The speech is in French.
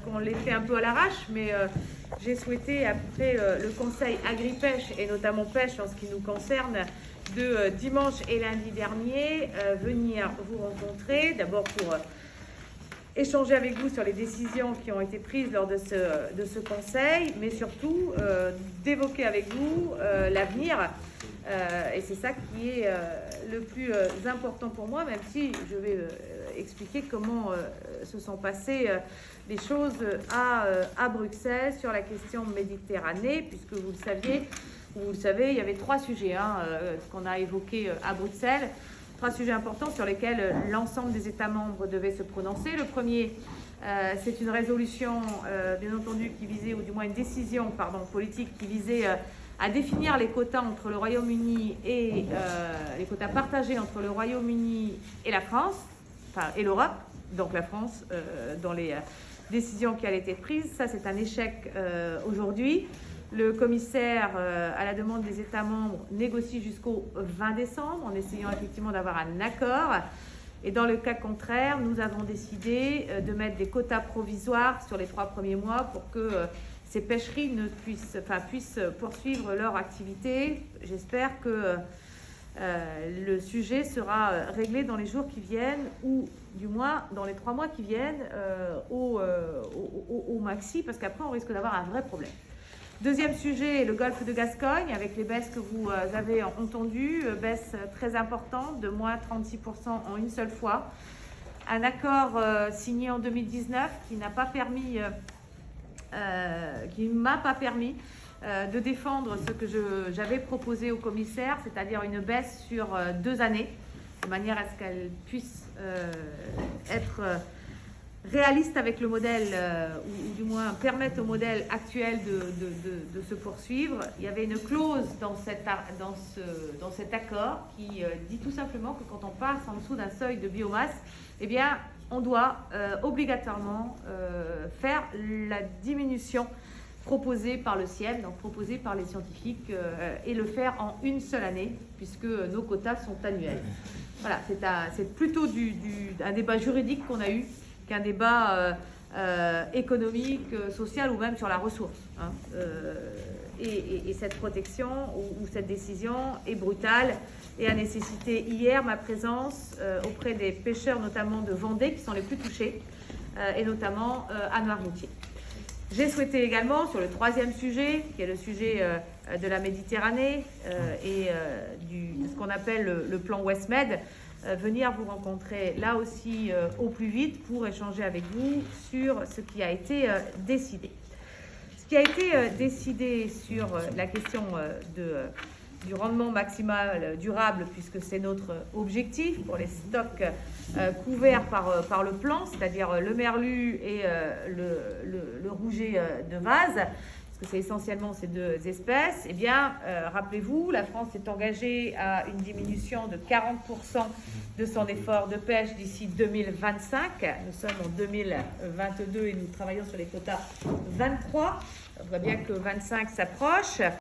qu'on les fait un peu à l'arrache, mais j'ai souhaité, après le conseil agri-pêche et notamment pêche en ce qui nous concerne, de dimanche et lundi dernier, venir vous rencontrer, d'abord pour échanger avec vous sur les décisions qui ont été prises lors de ce conseil, mais surtout d'évoquer avec vous l'avenir. Et c'est ça qui est le plus important pour moi, même si je vais expliquer comment se sont passées les choses à Bruxelles sur la question Méditerranée, puisque vous le savez, il y avait 3 sujets qu'on a évoqués à Bruxelles. 3 sujets importants sur lesquels l'ensemble des États membres devaient se prononcer. Le premier, c'est une résolution, bien entendu, qui visait, ou du moins une décision politique qui visait à définir les quotas entre le Royaume-Uni et les quotas partagés entre le Royaume-Uni et la France, et l'Europe, donc la France, dans les décisions qui allaient être prises. Ça, c'est un échec aujourd'hui. Le commissaire, à la demande des États membres, négocie jusqu'au 20 décembre en essayant effectivement d'avoir un accord. Et dans le cas contraire, nous avons décidé de mettre des quotas provisoires sur les 3 premiers mois pour que ces pêcheries puissent poursuivre leur activité. J'espère que le sujet sera réglé dans les jours qui viennent, ou du moins dans les 3 mois qui viennent au maxi, parce qu'après on risque d'avoir un vrai problème. Deuxième sujet, le golfe de Gascogne, avec les baisses que vous avez entendues, baisse très importante de moins 36% en une seule fois. Un accord signé en 2019 qui m'a pas permis de défendre ce que j'avais proposé au commissaire, c'est-à-dire une baisse sur 2 années, de manière à ce qu'elle puisse être réaliste avec le modèle, ou du moins permettre au modèle actuel de se poursuivre. Il y avait une clause dans cet accord qui dit tout simplement que quand on passe en dessous d'un seuil de biomasse, eh bien, on doit obligatoirement faire la diminution proposée par le CIEM, donc proposée par les scientifiques, et le faire en une seule année, puisque nos quotas sont annuels. Voilà, c'est plutôt un débat juridique qu'on a eu qu'un débat économique, social ou même sur la ressource. Et cette protection ou cette décision est brutale et a nécessité hier ma présence auprès des pêcheurs, notamment de Vendée, qui sont les plus touchés, et notamment à Noirmoutier. J'ai souhaité également, sur le 3e sujet, qui est le sujet de la Méditerranée et de ce qu'on appelle le plan WestMed, venir vous rencontrer là aussi au plus vite pour échanger avec vous sur ce qui a été décidé. Ce qui a été décidé sur la question du rendement maximal durable, puisque c'est notre objectif pour les stocks couverts par le plan, c'est-à-dire le merlu et le rouget de vase, parce que c'est essentiellement ces 2 espèces. Eh bien, rappelez-vous, la France s'est engagée à une diminution de 40% de son effort de pêche d'ici 2025. Nous sommes en 2022 et nous travaillons sur les quotas 23. On voit bien que 25 s'approche.